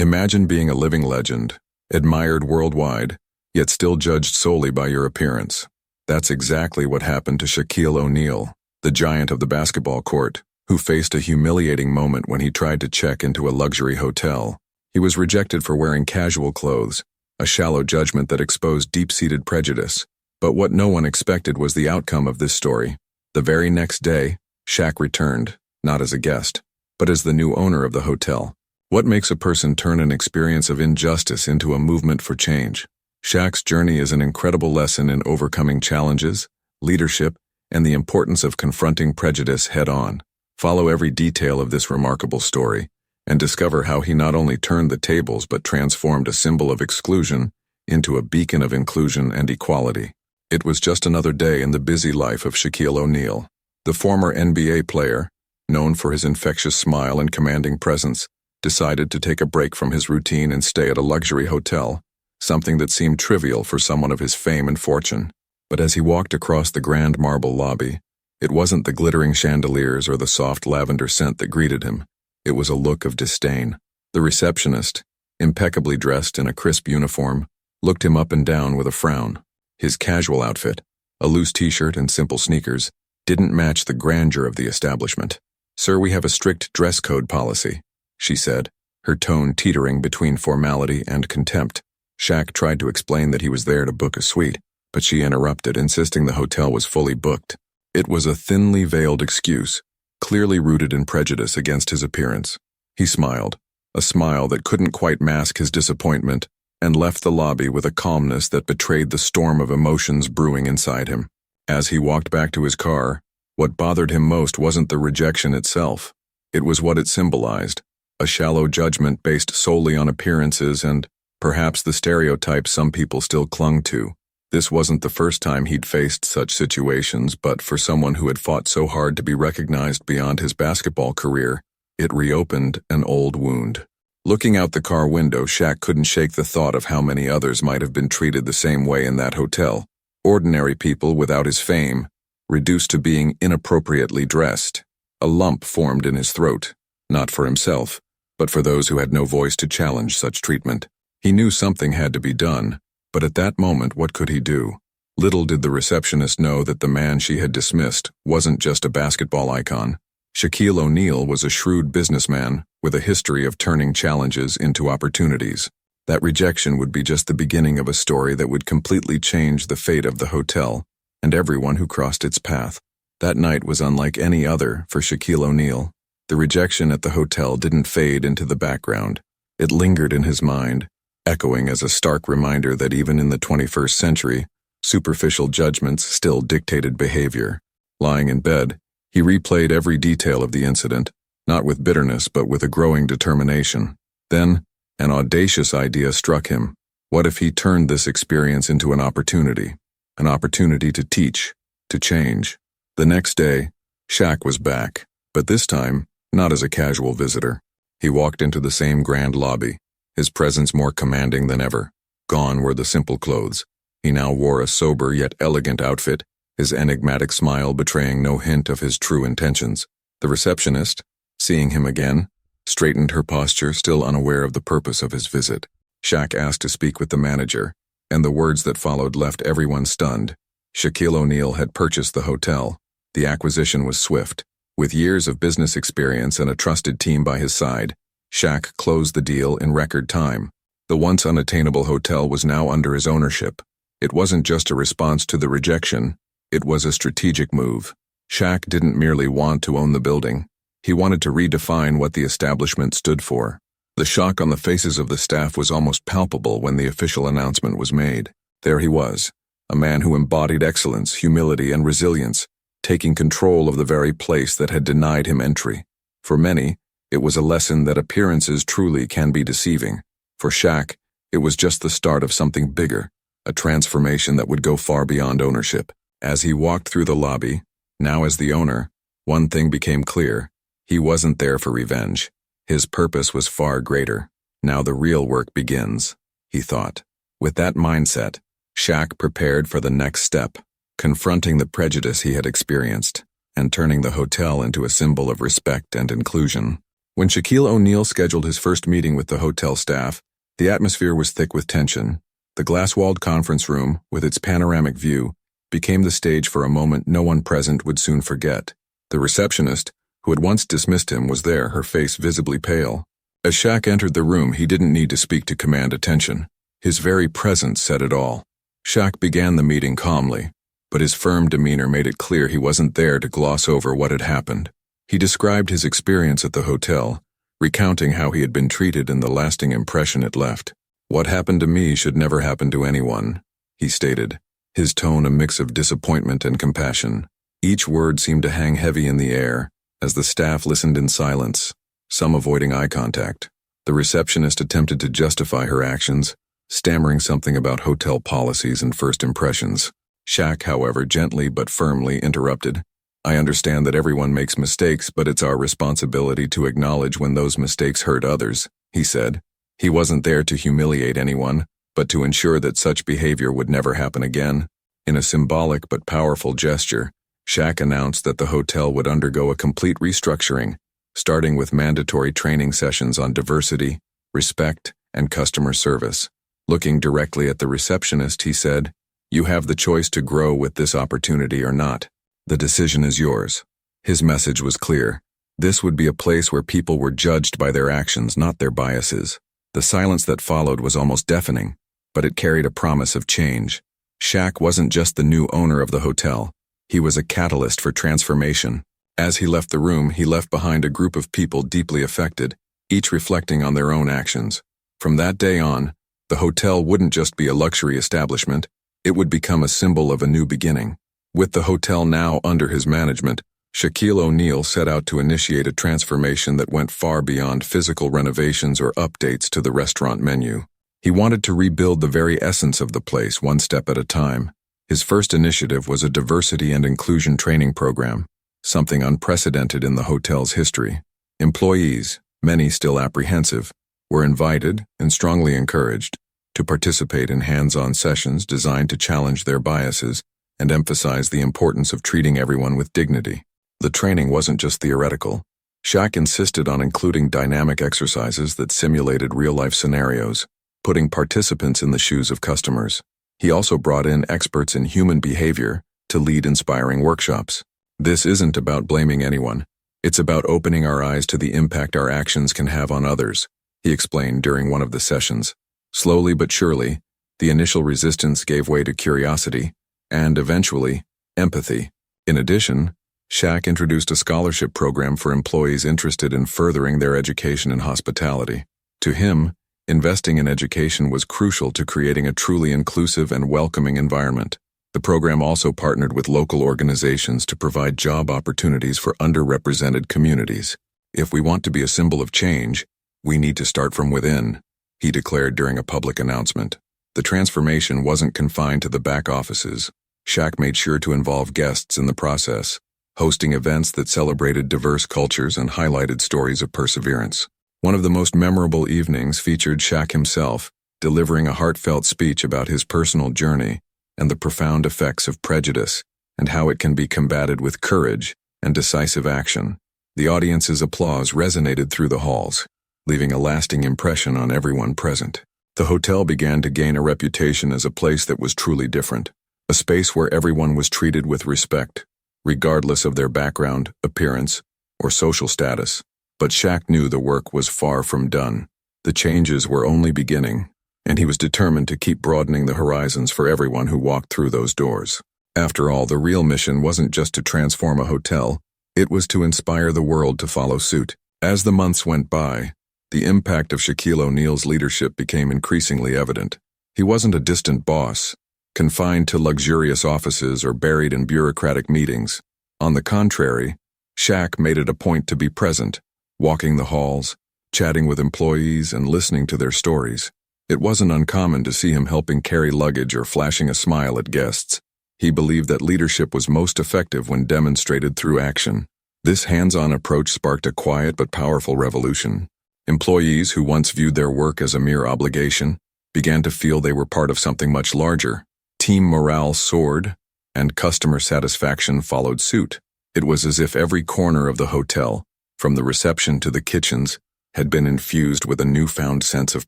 Imagine being a living legend, admired worldwide, yet still judged solely by your appearance. That's exactly what happened to Shaquille O'Neal, the giant of the basketball court, who faced a humiliating moment when he tried to check into a luxury hotel. He was rejected for wearing casual clothes, a shallow judgment that exposed deep-seated prejudice. But what no one expected was the outcome of this story. The very next day, Shaq returned, not as a guest, but as the new owner of the hotel. What makes a person turn an experience of injustice into a movement for change? Shaq's journey is an incredible lesson in overcoming challenges, leadership, and the importance of confronting prejudice head-on. Follow every detail of this remarkable story, and discover how he not only turned the tables but transformed a symbol of exclusion into a beacon of inclusion and equality. It was just another day in the busy life of Shaquille O'Neal. The former NBA player, known for his infectious smile and commanding presence, decided to take a break from his routine and stay at a luxury hotel, something that seemed trivial for someone of his fame and fortune. But as he walked across the grand marble lobby, it wasn't the glittering chandeliers or the soft lavender scent that greeted him. It was a look of disdain. The receptionist, impeccably dressed in a crisp uniform, looked him up and down with a frown. His casual outfit, a loose t-shirt and simple sneakers, didn't match the grandeur of the establishment. "Sir, we have a strict dress code policy," she said, her tone teetering between formality and contempt. Shaq tried to explain that he was there to book a suite, but she interrupted, insisting the hotel was fully booked. It was a thinly veiled excuse, clearly rooted in prejudice against his appearance. He smiled, a smile that couldn't quite mask his disappointment, and left the lobby with a calmness that betrayed the storm of emotions brewing inside him. As he walked back to his car, what bothered him most wasn't the rejection itself. It was what it symbolized, a shallow judgment based solely on appearances and, perhaps, the stereotypes some people still clung to. This wasn't the first time he'd faced such situations, but for someone who had fought so hard to be recognized beyond his basketball career, it reopened an old wound. Looking out the car window, Shaq couldn't shake the thought of how many others might have been treated the same way in that hotel. Ordinary people without his fame, reduced to being inappropriately dressed. A lump formed in his throat, not for himself, but for those who had no voice to challenge such treatment. He knew something had to be done, but at that moment, what could he do? Little did the receptionist know that the man she had dismissed wasn't just a basketball icon. Shaquille O'Neal was a shrewd businessman with a history of turning challenges into opportunities. That rejection would be just the beginning of a story that would completely change the fate of the hotel and everyone who crossed its path. That night was unlike any other for Shaquille O'Neal. The rejection at the hotel didn't fade into the background. It lingered in his mind, echoing as a stark reminder that even in the 21st century, superficial judgments still dictated behavior. Lying in bed, he replayed every detail of the incident, not with bitterness but with a growing determination. Then, an audacious idea struck him. What if he turned this experience into an opportunity to teach, to change? The next day, Shaq was back, but this time, not as a casual visitor. He walked into the same grand lobby, his presence more commanding than ever. Gone were the simple clothes. He now wore a sober yet elegant outfit, his enigmatic smile betraying no hint of his true intentions. The receptionist, seeing him again, straightened her posture, still unaware of the purpose of his visit. Shaq asked to speak with the manager, and the words that followed left everyone stunned. Shaquille O'Neal had purchased the hotel. The acquisition was swift. With years of business experience and a trusted team by his side, Shaq closed the deal in record time. The once unattainable hotel was now under his ownership. It wasn't just a response to the rejection, it was a strategic move. Shaq didn't merely want to own the building. He wanted to redefine what the establishment stood for. The shock on the faces of the staff was almost palpable when the official announcement was made. There he was, a man who embodied excellence, humility, and resilience, taking control of the very place that had denied him entry. For many, it was a lesson that appearances truly can be deceiving. For Shaq, it was just the start of something bigger, a transformation that would go far beyond ownership. As he walked through the lobby, now as the owner, one thing became clear. He wasn't there for revenge. His purpose was far greater. Now the real work begins, he thought. With that mindset, Shaq prepared for the next step, confronting the prejudice he had experienced, and turning the hotel into a symbol of respect and inclusion. When Shaquille O'Neal scheduled his first meeting with the hotel staff, the atmosphere was thick with tension. The glass-walled conference room, with its panoramic view, became the stage for a moment no one present would soon forget. The receptionist, who had once dismissed him, was there, her face visibly pale. As Shaq entered the room, he didn't need to speak to command attention. His very presence said it all. Shaq began the meeting calmly, but his firm demeanor made it clear he wasn't there to gloss over what had happened. He described his experience at the hotel, recounting how he had been treated and the lasting impression it left. "What happened to me should never happen to anyone," he stated, his tone a mix of disappointment and compassion. Each word seemed to hang heavy in the air, as the staff listened in silence, some avoiding eye contact. The receptionist attempted to justify her actions, stammering something about hotel policies and first impressions. Shaq, however, gently but firmly interrupted. "I understand that everyone makes mistakes, but it's our responsibility to acknowledge when those mistakes hurt others," he said. He wasn't there to humiliate anyone, but to ensure that such behavior would never happen again. In a symbolic but powerful gesture, Shaq announced that the hotel would undergo a complete restructuring, starting with mandatory training sessions on diversity, respect, and customer service. Looking directly at the receptionist, he said, "You have the choice to grow with this opportunity or not. The decision is yours." His message was clear. This would be a place where people were judged by their actions, not their biases. The silence that followed was almost deafening, but it carried a promise of change. Shaq wasn't just the new owner of the hotel. He was a catalyst for transformation. As he left the room, he left behind a group of people deeply affected, each reflecting on their own actions. From that day on, the hotel wouldn't just be a luxury establishment, it would become a symbol of a new beginning. With the hotel now under his management, Shaquille O'Neal set out to initiate a transformation that went far beyond physical renovations or updates to the restaurant menu. He wanted to rebuild the very essence of the place, one step at a time. His first initiative was a diversity and inclusion training program, something unprecedented in the hotel's history. Employees, many still apprehensive, were invited and strongly encouraged to participate in hands-on sessions designed to challenge their biases and emphasize the importance of treating everyone with dignity. The training wasn't just theoretical. Shaq insisted on including dynamic exercises that simulated real-life scenarios, putting participants in the shoes of customers. He also brought in experts in human behavior to lead inspiring workshops. "This isn't about blaming anyone. It's about opening our eyes to the impact our actions can have on others," he explained during one of the sessions. Slowly but surely, the initial resistance gave way to curiosity, and eventually, empathy. In addition, Shaq introduced a scholarship program for employees interested in furthering their education in hospitality. To him, investing in education was crucial to creating a truly inclusive and welcoming environment. The program also partnered with local organizations to provide job opportunities for underrepresented communities. "If we want to be a symbol of change, we need to start from within," he declared during a public announcement. The transformation wasn't confined to the back offices. Shaq made sure to involve guests in the process, hosting events that celebrated diverse cultures and highlighted stories of perseverance. One of the most memorable evenings featured Shaq himself, delivering a heartfelt speech about his personal journey and the profound effects of prejudice and how it can be combated with courage and decisive action. The audience's applause resonated through the halls, leaving a lasting impression on everyone present. The hotel began to gain a reputation as a place that was truly different, a space where everyone was treated with respect, regardless of their background, appearance, or social status. But Shaq knew the work was far from done. The changes were only beginning, and he was determined to keep broadening the horizons for everyone who walked through those doors. After all, the real mission wasn't just to transform a hotel, it was to inspire the world to follow suit. As the months went by, the impact of Shaquille O'Neal's leadership became increasingly evident. He wasn't a distant boss, confined to luxurious offices or buried in bureaucratic meetings. On the contrary, Shaq made it a point to be present, walking the halls, chatting with employees, and listening to their stories. It wasn't uncommon to see him helping carry luggage or flashing a smile at guests. He believed that leadership was most effective when demonstrated through action. This hands-on approach sparked a quiet but powerful revolution. Employees who once viewed their work as a mere obligation began to feel they were part of something much larger. Team morale soared, and customer satisfaction followed suit. It was as if every corner of the hotel, from the reception to the kitchens, had been infused with a newfound sense of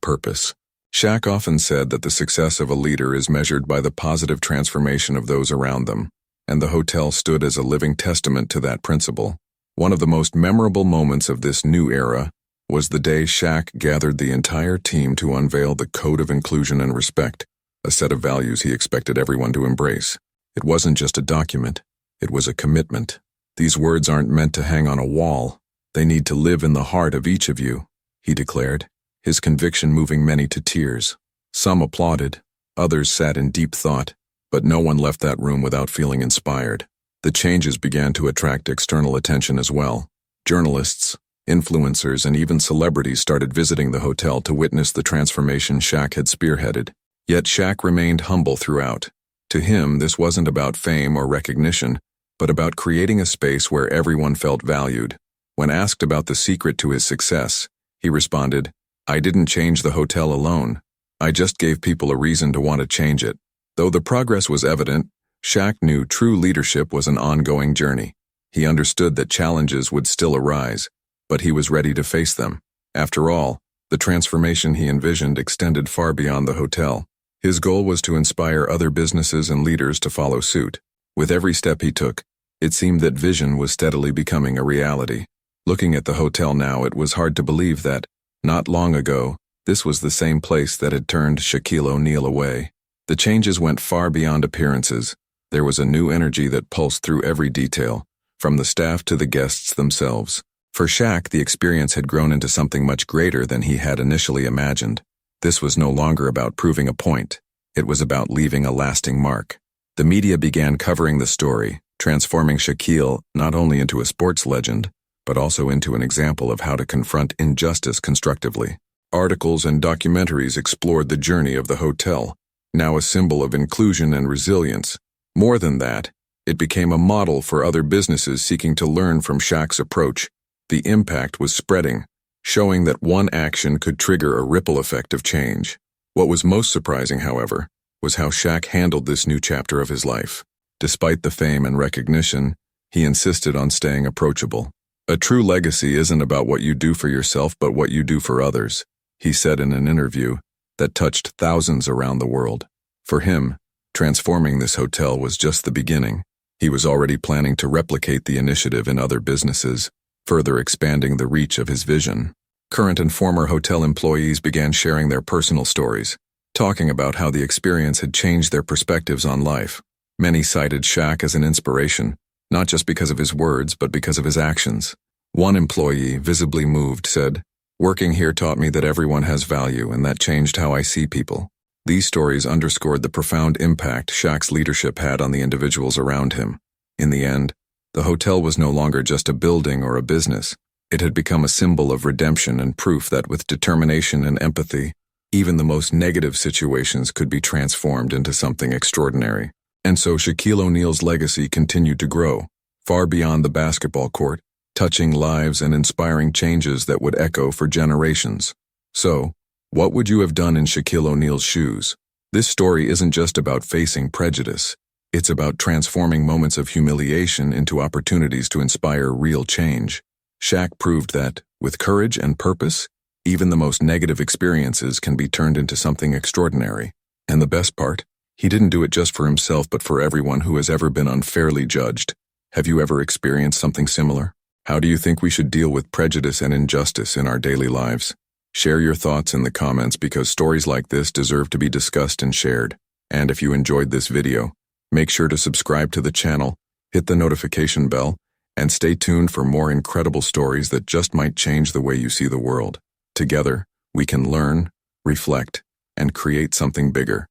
purpose. Shaq often said that the success of a leader is measured by the positive transformation of those around them, and the hotel stood as a living testament to that principle. One of the most memorable moments of this new era was the day Shaq gathered the entire team to unveil the Code of Inclusion and Respect, a set of values he expected everyone to embrace. It wasn't just a document, it was a commitment. These words aren't meant to hang on a wall. They need to live in the heart of each of you, he declared, his conviction moving many to tears. Some applauded, others sat in deep thought, but no one left that room without feeling inspired. The changes began to attract external attention as well. Journalists, influencers, and even celebrities started visiting the hotel to witness the transformation Shaq had spearheaded. Yet Shaq remained humble throughout. To him, this wasn't about fame or recognition, but about creating a space where everyone felt valued. When asked about the secret to his success, he responded, "I didn't change the hotel alone. I just gave people a reason to want to change it." Though the progress was evident, Shaq knew true leadership was an ongoing journey. He understood that challenges would still arise, but he was ready to face them. After all, the transformation he envisioned extended far beyond the hotel. His goal was to inspire other businesses and leaders to follow suit. With every step he took, it seemed that vision was steadily becoming a reality. Looking at the hotel now, it was hard to believe that, not long ago, this was the same place that had turned Shaquille O'Neal away. The changes went far beyond appearances. There was a new energy that pulsed through every detail, from the staff to the guests themselves. For Shaq, the experience had grown into something much greater than he had initially imagined. This was no longer about proving a point. It was about leaving a lasting mark. The media began covering the story, transforming Shaquille not only into a sports legend, but also into an example of how to confront injustice constructively. Articles and documentaries explored the journey of the hotel, now a symbol of inclusion and resilience. More than that, it became a model for other businesses seeking to learn from Shaq's approach. The impact was spreading, showing that one action could trigger a ripple effect of change. What was most surprising, however, was how Shaq handled this new chapter of his life. Despite the fame and recognition, he insisted on staying approachable. "A true legacy isn't about what you do for yourself but what you do for others," he said in an interview that touched thousands around the world. For him, transforming this hotel was just the beginning. He was already planning to replicate the initiative in other businesses, further expanding the reach of his vision. Current and former hotel employees began sharing their personal stories, talking about how the experience had changed their perspectives on life. Many cited Shaq as an inspiration, not just because of his words, but because of his actions. One employee, visibly moved, said, "Working here taught me that everyone has value, and that changed how I see people." These stories underscored the profound impact Shaq's leadership had on the individuals around him. In the end, the hotel was no longer just a building or a business. It had become a symbol of redemption and proof that with determination and empathy, even the most negative situations could be transformed into something extraordinary. And so Shaquille O'Neal's legacy continued to grow, far beyond the basketball court, touching lives and inspiring changes that would echo for generations. So, what would you have done in Shaquille O'Neal's shoes? This story isn't just about facing prejudice. It's about transforming moments of humiliation into opportunities to inspire real change. Shaq proved that, with courage and purpose, even the most negative experiences can be turned into something extraordinary. And the best part, he didn't do it just for himself but for everyone who has ever been unfairly judged. Have you ever experienced something similar? How do you think we should deal with prejudice and injustice in our daily lives? Share your thoughts in the comments because stories like this deserve to be discussed and shared. And if you enjoyed this video, make sure to subscribe to the channel, hit the notification bell, and stay tuned for more incredible stories that just might change the way you see the world. Together, we can learn, reflect, and create something bigger.